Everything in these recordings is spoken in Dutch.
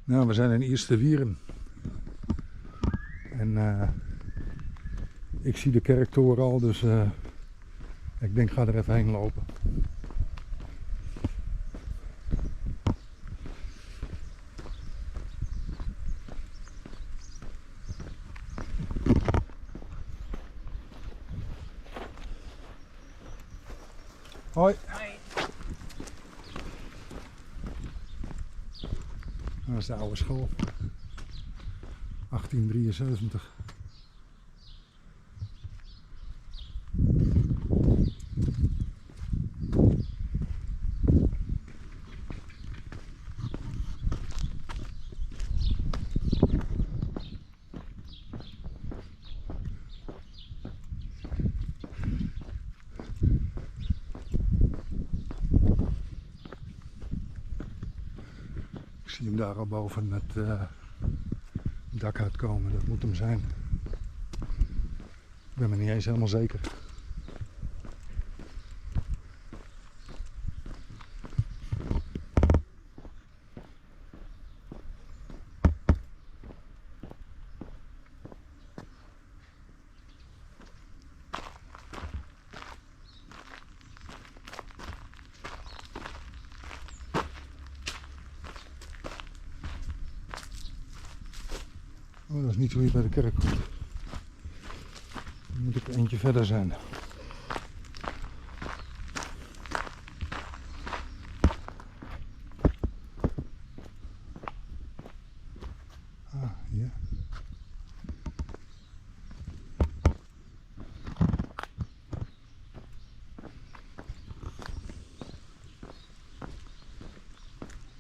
Nou, we zijn in Eerste Wieren. En ik zie de kerktoren al, dus ik denk, ga er even heen lopen. Hoi. Hoi. Dat is de oude school. 1873. Ik zie hem daar al boven het dak uitkomen, dat moet hem zijn. Ik ben me niet eens helemaal zeker. Oh, dat is niet hoe je bij de kerk komt. Dan moet ik eentje verder zijn. Ah, hier.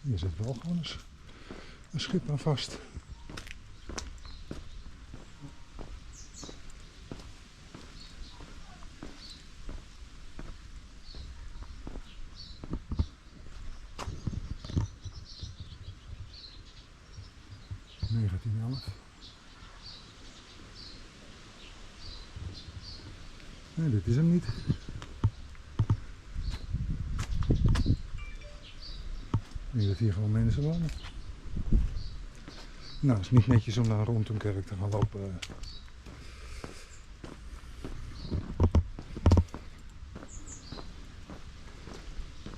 Hier zit wel gewoon een schip aan vast. Nee, dit is hem niet. Ik denk dat hier gewoon mensen wonen. Nou, het is niet netjes om naar rond een kerk te gaan lopen.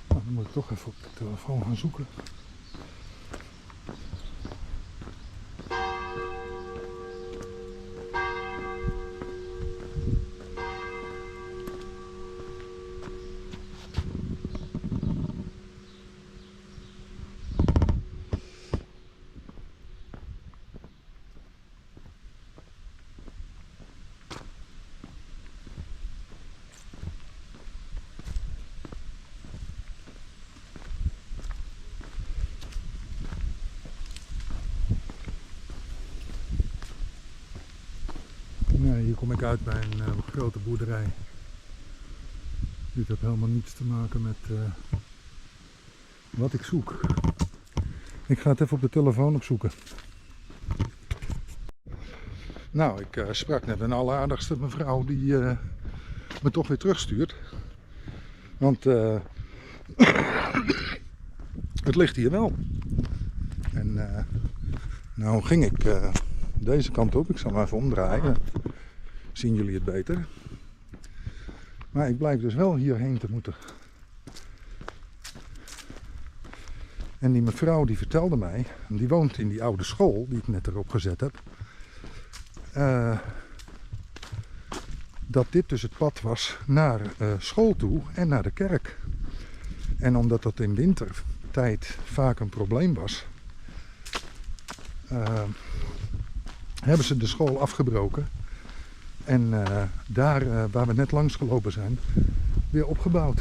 Nou, dan moet ik toch even op de telefoon gaan zoeken. Nee, hier kom ik uit bij een grote boerderij. Dit heeft helemaal niets te maken met wat ik zoek. Ik ga het even op de telefoon opzoeken. Nou, ik sprak net een alleraardigste mevrouw die me toch weer terugstuurt. Want het ligt hier wel. En nou ging ik deze kant op. Ik zal hem even omdraaien. Zien jullie het beter. Maar ik blijf dus wel hierheen te moeten. En die mevrouw die vertelde mij, die woont in die oude school die ik net erop gezet heb. Dat dit dus het pad was naar school toe en naar de kerk. En omdat dat in wintertijd vaak een probleem was, hebben ze de school afgebroken. En daar waar we net langs gelopen zijn, weer opgebouwd.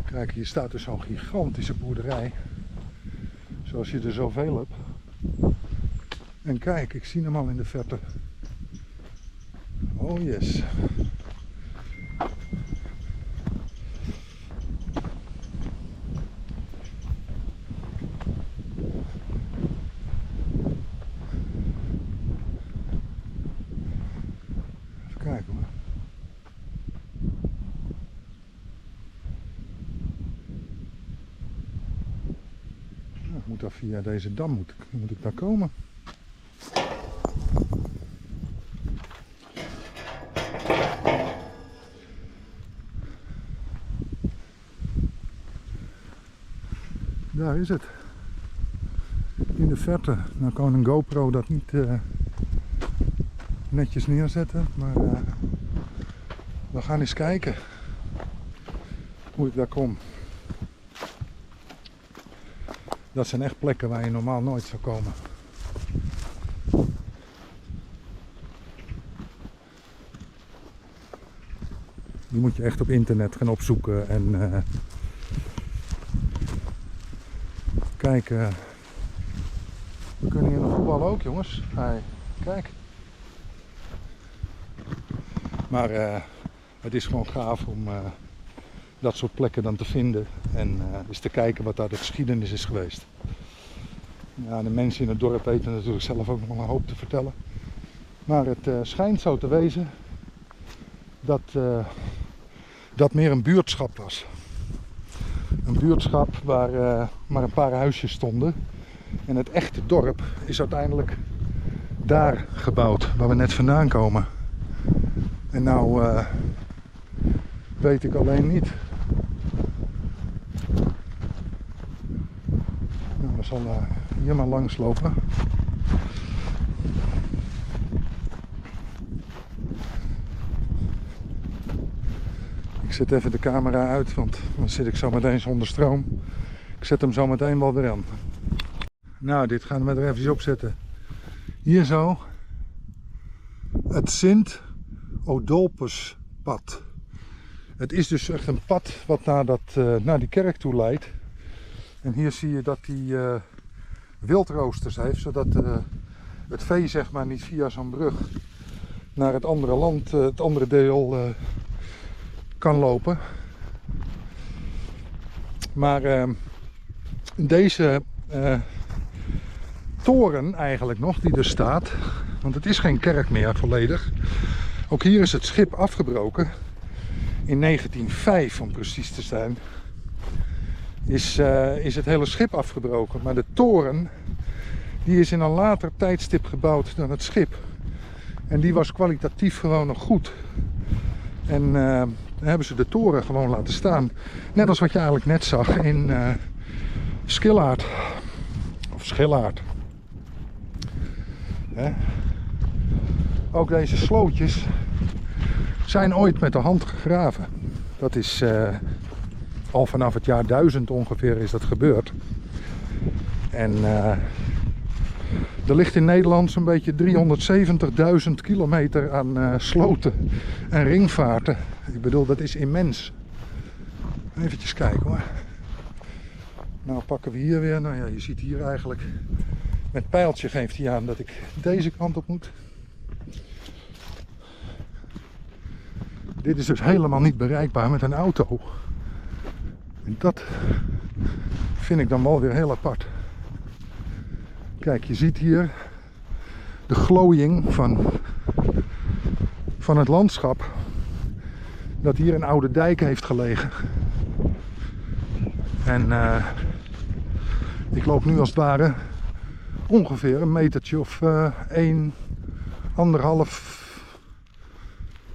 Kijk, hier staat dus zo'n gigantische boerderij. Zoals je er zoveel hebt. En kijk, ik zie hem al in de verte. Oh yes. Even kijken hoor. Nou, ik moet daar via deze dam moet ik daar komen. Daar is het. In de verte. Nou kan een GoPro dat niet netjes neerzetten, maar we gaan eens kijken hoe ik daar kom. Dat zijn echt plekken waar je normaal nooit zou komen. Die moet je echt op internet gaan opzoeken en kijken. We kunnen hier nog voetballen ook, jongens. Hey, kijk. Maar het is gewoon gaaf om dat soort plekken dan te vinden en eens te kijken wat daar de geschiedenis is geweest. Ja, de mensen in het dorp weten natuurlijk zelf ook nog wel een hoop te vertellen. Maar het schijnt zo te wezen dat dat meer een buurtschap was. Een buurtschap waar maar een paar huisjes stonden. En het echte dorp is uiteindelijk daar gebouwd, waar we net vandaan komen. En nou weet ik alleen niet. Nou, we zullen hier maar langs lopen. Ik zet even de camera uit, want dan zit ik zo meteen zonder stroom. Ik zet hem zo meteen wel weer aan. Nou, dit gaan we er even op zetten. Hier zo. Het Sint-Odulpuspad. Het is dus echt een pad wat naar die kerk toe leidt. En hier zie je dat die wildroosters heeft, zodat het vee zeg maar niet via zo'n brug naar het andere land, het andere deel kan lopen. Maar deze toren eigenlijk nog die er staat, want het is geen kerk meer volledig. Ook hier is het schip afgebroken. In 1905 om precies te zijn is het hele schip afgebroken. Maar de toren die is in een later tijdstip gebouwd dan het schip. En die was kwalitatief gewoon nog goed. En dan hebben ze de toren gewoon laten staan. Net als wat je eigenlijk net zag in Schillaard. Of Schillaard. Ook deze slootjes zijn ooit met de hand gegraven. Dat is al vanaf het jaar 1000 ongeveer is dat gebeurd. En er ligt in Nederland zo'n beetje 370.000 kilometer aan sloten en ringvaarten. Ik bedoel, dat is immens. Even kijken hoor. Nou pakken we hier weer. Nou ja, je ziet hier eigenlijk met pijltje geeft hij aan dat ik deze kant op moet. Dit is dus helemaal niet bereikbaar met een auto. En dat vind ik dan wel weer heel apart. Kijk, je ziet hier de glooiing van het landschap. Dat hier een oude dijk heeft gelegen. En ik loop nu als het ware ongeveer een metertje of 1,5.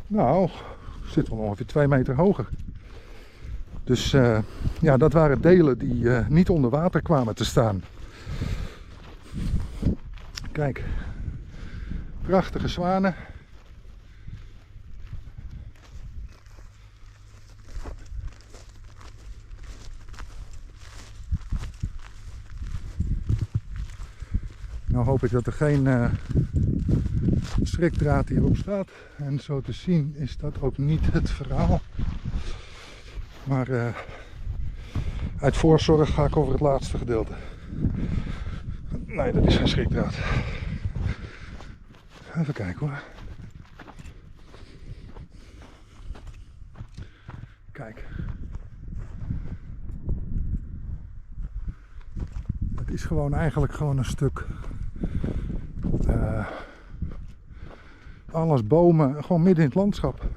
Nou, zit wel ongeveer 2 meter hoger. Dus ja, dat waren delen die niet onder water kwamen te staan. Kijk, prachtige zwanen. Nou hoop ik dat er geen schrikdraad hierop staat. En zo te zien is dat ook niet het verhaal. Maar uit voorzorg ga ik over het laatste gedeelte. Nee, dat is geen schrikdraad. Even kijken hoor. Kijk. Het is gewoon eigenlijk gewoon een stuk alles bomen, gewoon midden in het landschap.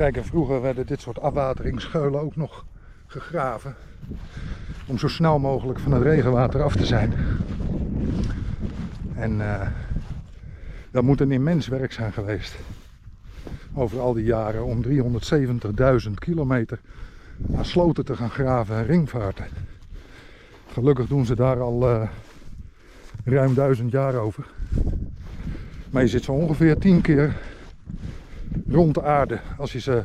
Kijk, en vroeger werden dit soort afwateringsschuilen ook nog gegraven. Om zo snel mogelijk van het regenwater af te zijn. En dat moet een immens werk zijn geweest. Over al die jaren om 370.000 kilometer aan sloten te gaan graven en ringvaarten. Gelukkig doen ze daar al ruim 1000 jaar over. Maar je zit zo ongeveer 10 keer rond de aarde als je ze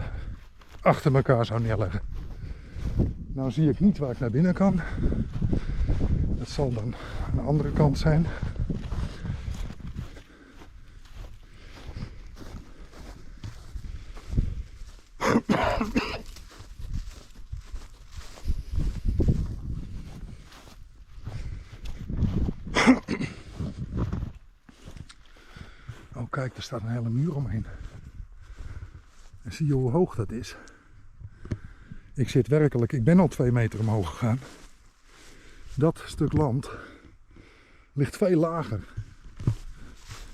achter elkaar zou neerleggen. Nou zie ik niet waar ik naar binnen kan. Dat zal dan aan de andere kant zijn. Oh kijk, er staat een hele muur omheen. En zie je hoe hoog dat is? Ik zit werkelijk, ik ben al 2 meter omhoog gegaan. Dat stuk land ligt veel lager.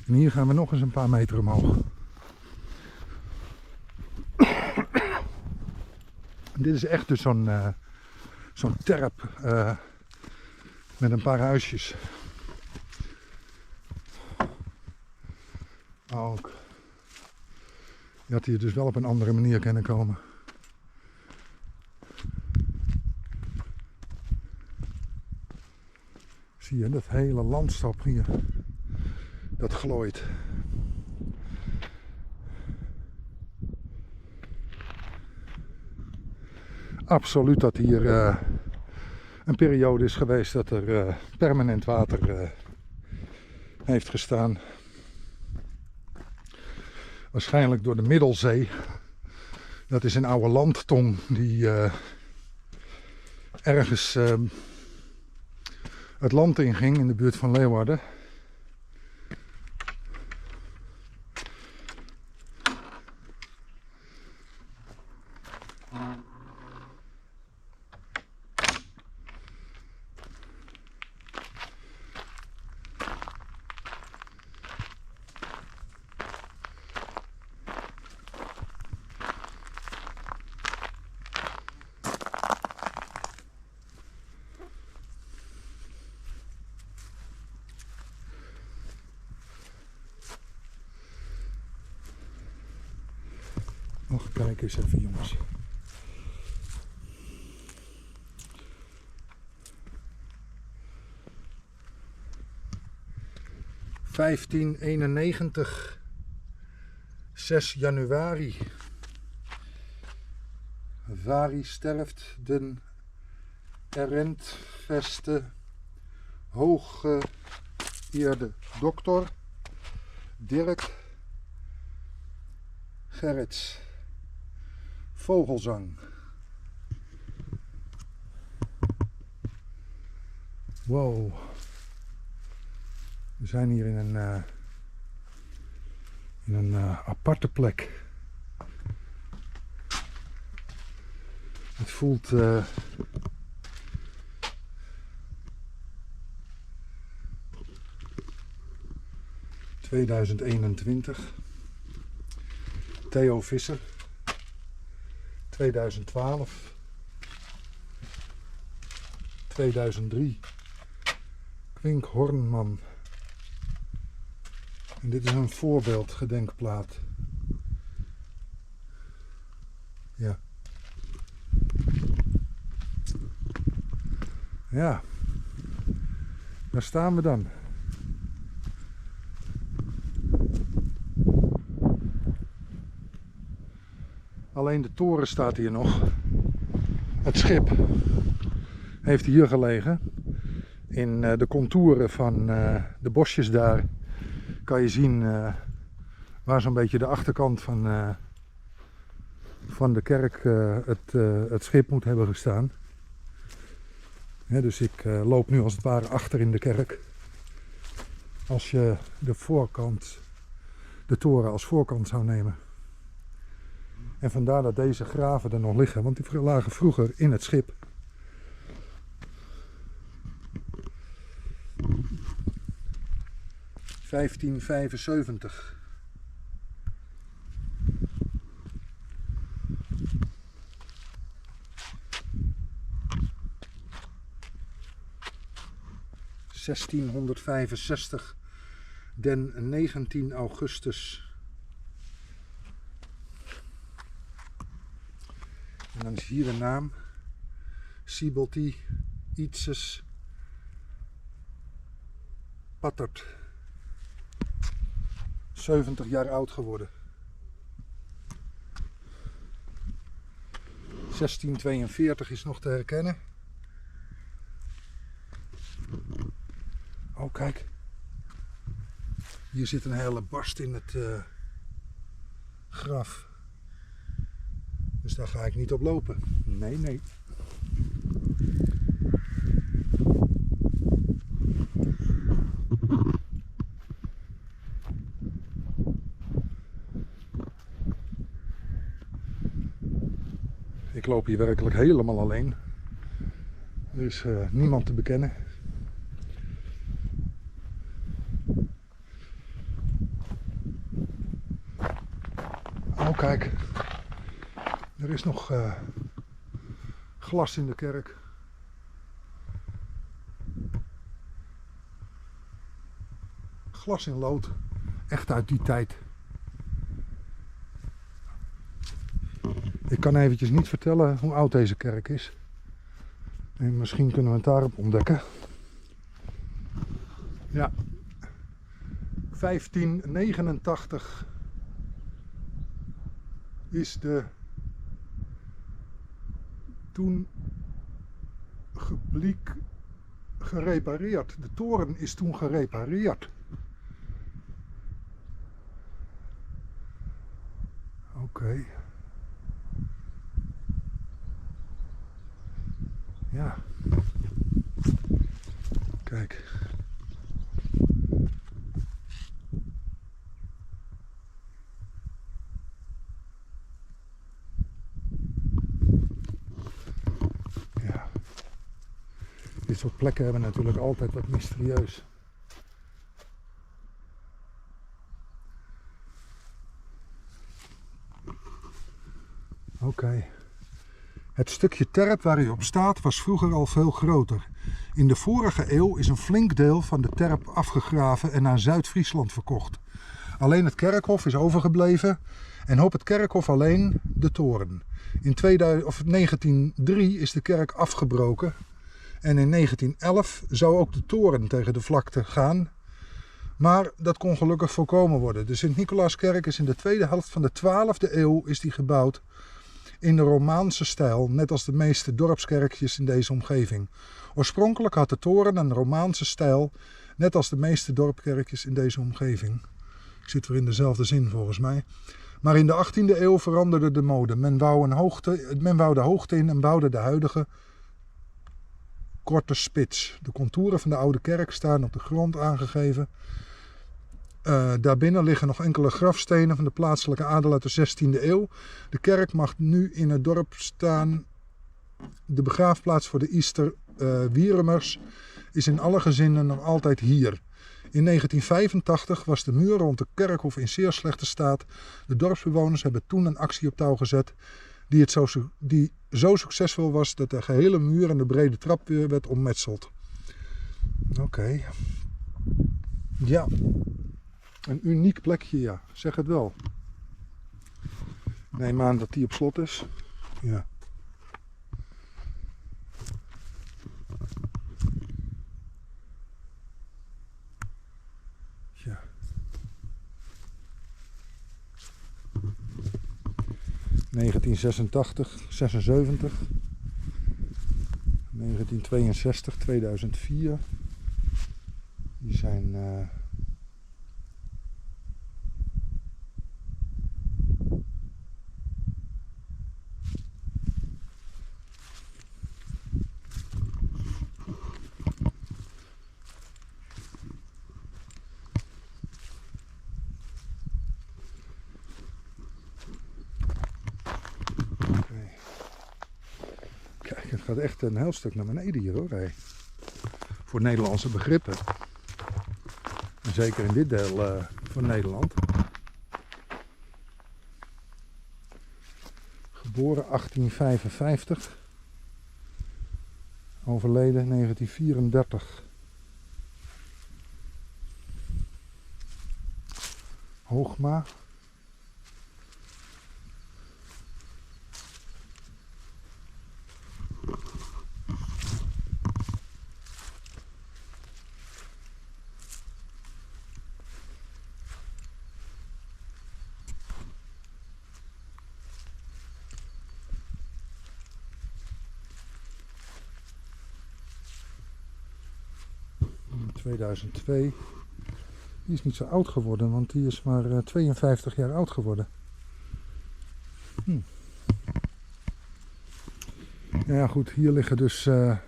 En hier gaan we nog eens een paar meter omhoog. Dit is echt dus zo'n terp met een paar huisjes. Ook. Je had hier dus wel op een andere manier kunnen komen. Zie je, dat hele landschap hier, dat glooit. Absoluut dat hier een periode is geweest dat er permanent water heeft gestaan. Waarschijnlijk door de Middelzee. Dat is een oude landtong die ergens het land inging in de buurt van Leeuwarden. Och, kijk eens even jongens. (1591) 6 januari. Vari sterft den erentveste hooggeëerde dokter Dirk Gerrits. Vogelzang. Wow. We zijn hier in een aparte plek. Het voelt 2021. Theo Visser. 2012. 2003. Quink Hornman. En dit is een voorbeeldgedenkplaat. Ja. Ja. Daar staan we dan. Alleen de toren staat hier nog. Het schip heeft hier gelegen. In de contouren van de bosjes daar kan je zien waar zo'n beetje de achterkant van de kerk het schip moet hebben gestaan. Ja, dus ik loop nu als het ware achter in de kerk. Als je de toren als voorkant zou nemen. En vandaar dat deze graven er nog liggen, want die lagen vroeger in het schip. (1575) 1665, den 19 augustus. En dan is hier de naam. Sibolti Ietses Pattert. 70 jaar oud geworden. 1642 is nog te herkennen. Oh, kijk. Hier zit een hele barst in het graf. Dus daar ga ik niet op lopen. Nee, nee. Ik loop hier werkelijk helemaal alleen. Er is niemand te bekennen. Oh, kijk. Er is nog glas in de kerk. Glas in lood. Echt uit die tijd. Ik kan eventjes niet vertellen hoe oud deze kerk is. En misschien kunnen we het daarop ontdekken. Ja. 1589 is de toen gerepareerd. De toren is toen gerepareerd. Oké. Ja. Kijk. Ja. Dit soort plekken hebben natuurlijk altijd wat mysterieus. Oké. Het stukje terp waar u op staat was vroeger al veel groter. In de vorige eeuw is een flink deel van de terp afgegraven en naar Zuid-Friesland verkocht. Alleen het kerkhof is overgebleven en op het kerkhof alleen de toren. In 1903 is de kerk afgebroken en in 1911 zou ook de toren tegen de vlakte gaan. Maar dat kon gelukkig voorkomen worden. De Sint-Nicolaaskerk is in de tweede helft van de 12e eeuw is die gebouwd. In de Romaanse stijl, net als de meeste dorpskerkjes in deze omgeving. Oorspronkelijk had de toren een Romaanse stijl, net als de meeste dorpskerkjes in deze omgeving. Ik zit weer in dezelfde zin volgens mij. Maar in de 18e eeuw veranderde de mode. Men wou de hoogte in en bouwde de huidige korte spits. De contouren van de oude kerk staan op de grond aangegeven. Daarbinnen liggen nog enkele grafstenen van de plaatselijke adel uit de 16e eeuw. De kerk mag nu in het dorp staan. De begraafplaats voor de Easter Wieremers is in alle gezinnen nog altijd hier. In 1985 was de muur rond de kerkhof in zeer slechte staat. De dorpsbewoners hebben toen een actie op touw gezet die zo succesvol was dat de gehele muur en de brede trap weer werd ommetseld. Oké. Ja. Een uniek plekje, ja. Zeg het wel. Neem aan dat die op slot is. Ja. Ja. 1986, 76, 1962, 2004. Die zijn het gaat echt een heel stuk naar beneden hier hoor. Hey. Voor Nederlandse begrippen. En zeker in dit deel van Nederland. Geboren 1855. Overleden 1934. Hoogma. In 2002. Die is niet zo oud geworden, want die is maar 52 jaar oud geworden. Ja goed, hier liggen dus de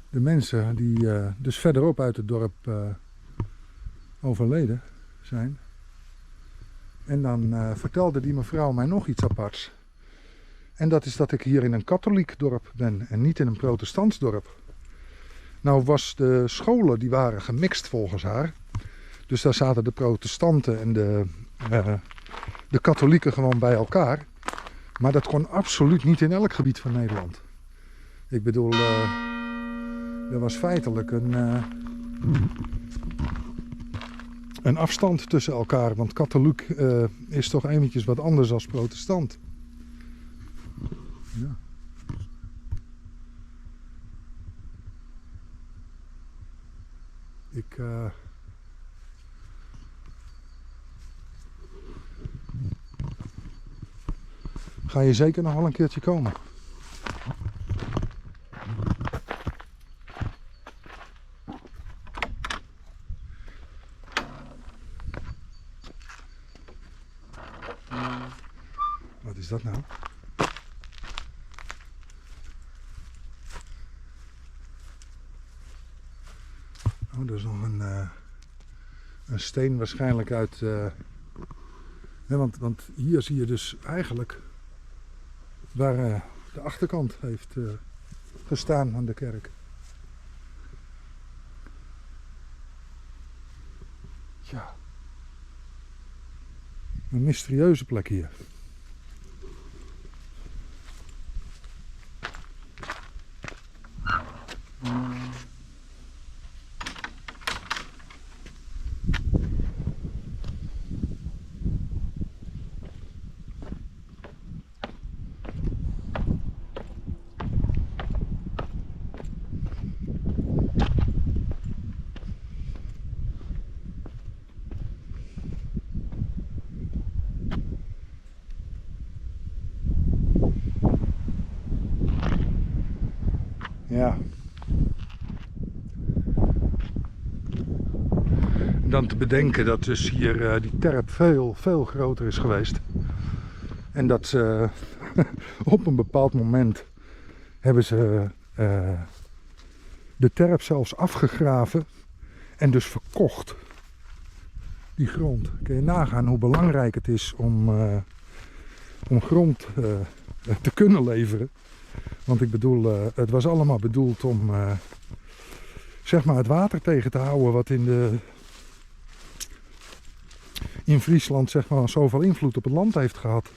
mensen die dus verderop uit het dorp overleden zijn. En dan vertelde die mevrouw mij nog iets aparts. En dat is dat ik hier in een katholiek dorp ben en niet in een protestants dorp. Nou was de scholen, die waren gemixt volgens haar. Dus daar zaten de protestanten en de katholieken gewoon bij elkaar. Maar dat kon absoluut niet in elk gebied van Nederland. Ik bedoel, er was feitelijk een afstand tussen elkaar. Want katholiek is toch eventjes wat anders dan protestant. Ja. Ik ga je zeker nog wel een keertje komen. Wat is dat nou? Oh, dat is nog een steen waarschijnlijk uit... want hier zie je dus eigenlijk waar de achterkant heeft gestaan van de kerk. Ja. Een mysterieuze plek hier. Ja. Dan te bedenken dat dus hier die terp veel groter is geweest. En dat ze op een bepaald moment hebben ze de terp zelfs afgegraven en dus verkocht. Die grond. Kun je nagaan hoe belangrijk het is om grond te kunnen leveren. Want ik bedoel, het was allemaal bedoeld om zeg maar het water tegen te houden wat in Friesland zeg maar zoveel invloed op het land heeft gehad.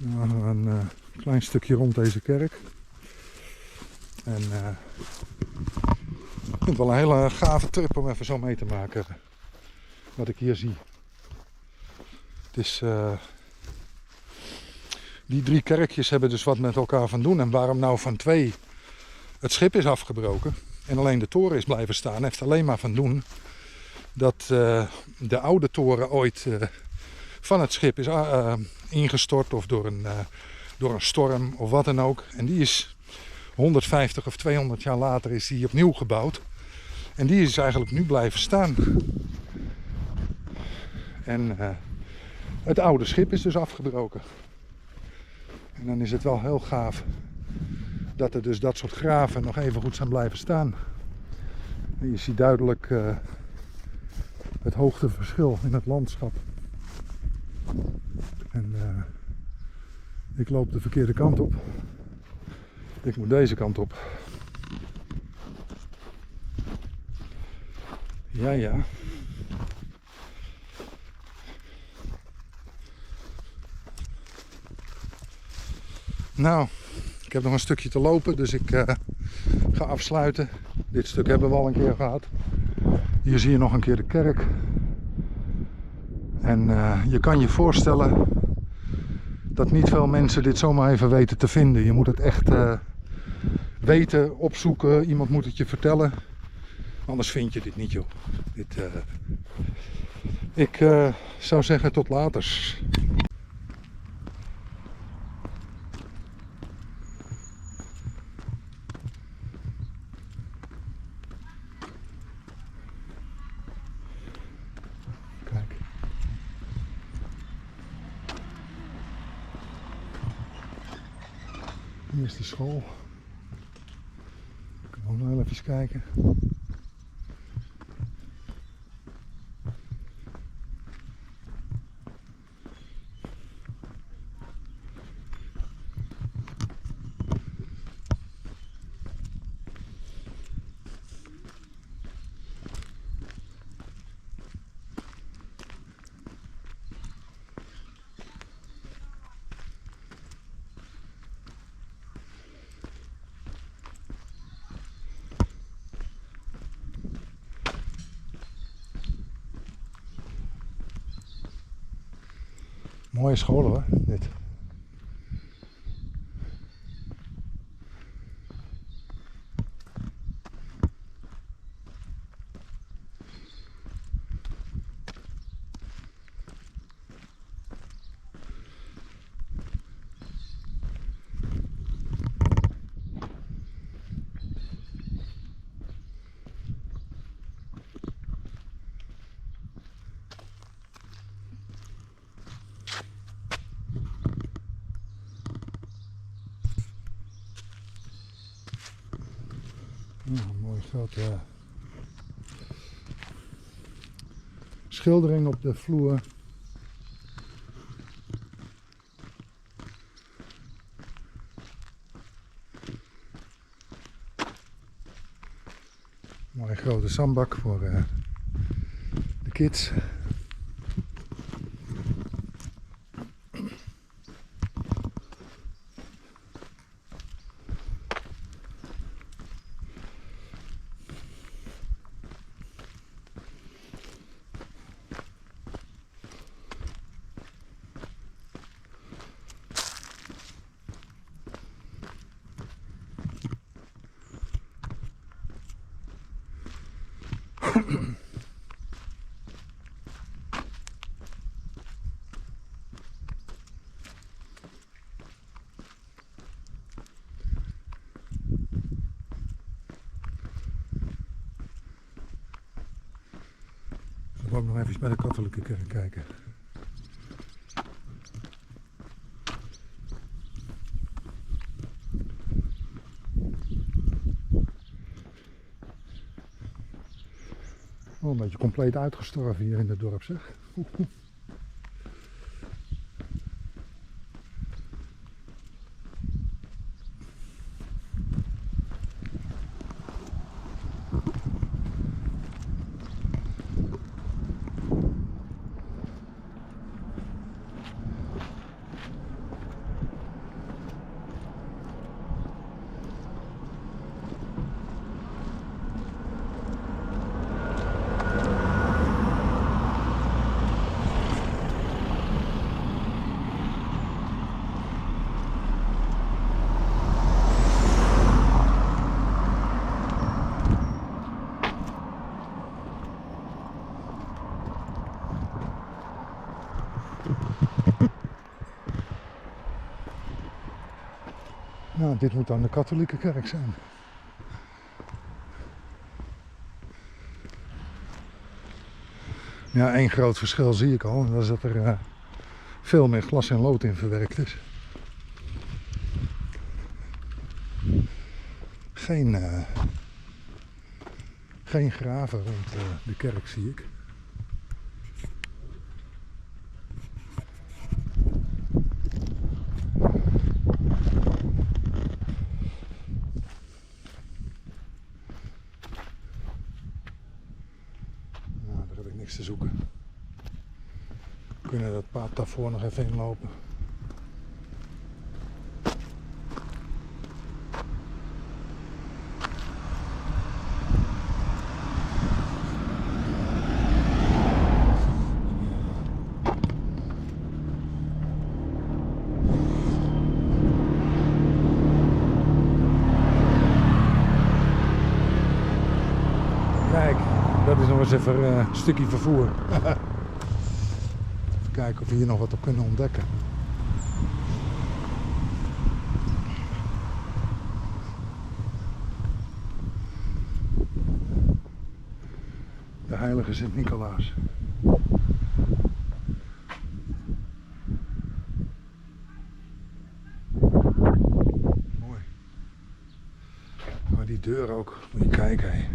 Een klein stukje rond deze kerk. En ik vind het wel een hele gave trip om even zo mee te maken wat ik hier zie. Het is... Die 3 kerkjes hebben dus wat met elkaar van doen. En waarom nou van 2 het schip is afgebroken en alleen de toren is blijven staan, heeft alleen maar van doen dat de oude toren ooit van het schip is ingestort of door een storm of wat dan ook. En die is 150 of 200 jaar later is die opnieuw gebouwd. En die is eigenlijk nu blijven staan. En het oude schip is dus afgebroken. En dan is het wel heel gaaf dat er dus dat soort graven nog even goed zijn blijven staan. En je ziet duidelijk het hoogteverschil in het landschap. En ik loop de verkeerde kant op. Ik moet deze kant op. Ja, ja. Nou, ik heb nog een stukje te lopen, dus ik ga afsluiten. Dit stuk hebben we al een keer gehad. Hier zie je nog een keer de kerk. En je kan je voorstellen dat niet veel mensen dit zomaar even weten te vinden. Je moet het echt weten, opzoeken. Iemand moet het je vertellen. Anders vind je dit niet, joh. Ik zou zeggen tot laters. Kijk. Hier is de school. Ik kan ook nog even kijken. Mooie scholen hoor, dit. Mooi grote schildering op de vloer. Mooie grote zandbak voor de kids. Ik wil ook nog even bij de katholieke kerk kijken. Oh, een beetje compleet uitgestorven hier in het dorp, zeg. Nou, dit moet dan de katholieke kerk zijn. Ja, één groot verschil zie ik al. En dat is dat er veel meer glas en lood in verwerkt is. Geen graven rond de kerk zie ik. Te zoeken. We kunnen dat pad daarvoor nog even inlopen. dat is nog eens even een stukje vervoer. Even kijken of we hier nog wat op kunnen ontdekken. De heilige Sint-Nicolaas. Mooi. Maar die deur ook, moet je kijken. Hé.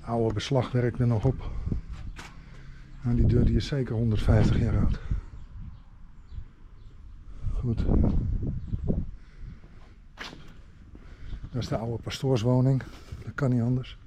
Oude beslagwerk er nog op. En die deur die is zeker 150 jaar oud. Goed. Dat is de oude pastoorswoning. Dat kan niet anders.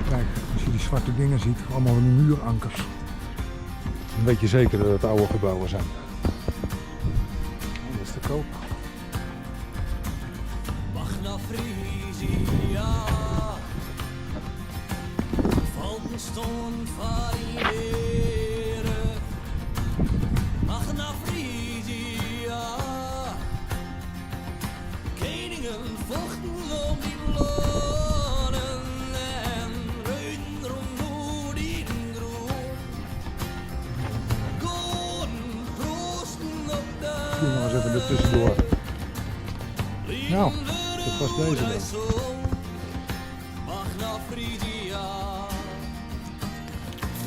Kijk, als je die zwarte dingen ziet, allemaal muurankers. Dan weet je zeker dat het oude gebouwen zijn. Dat is te koop. Magna Frisia, van stond variëren. Magna Frisia, koningen vochten om die lonen en ruiden rond die groen. Goden proosten op de Doe maar eens even er tussendoor. Nou, dat was deze dan. Magna Frisia,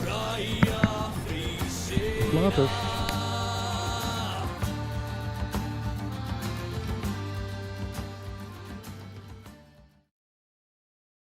Freya Friese. Later.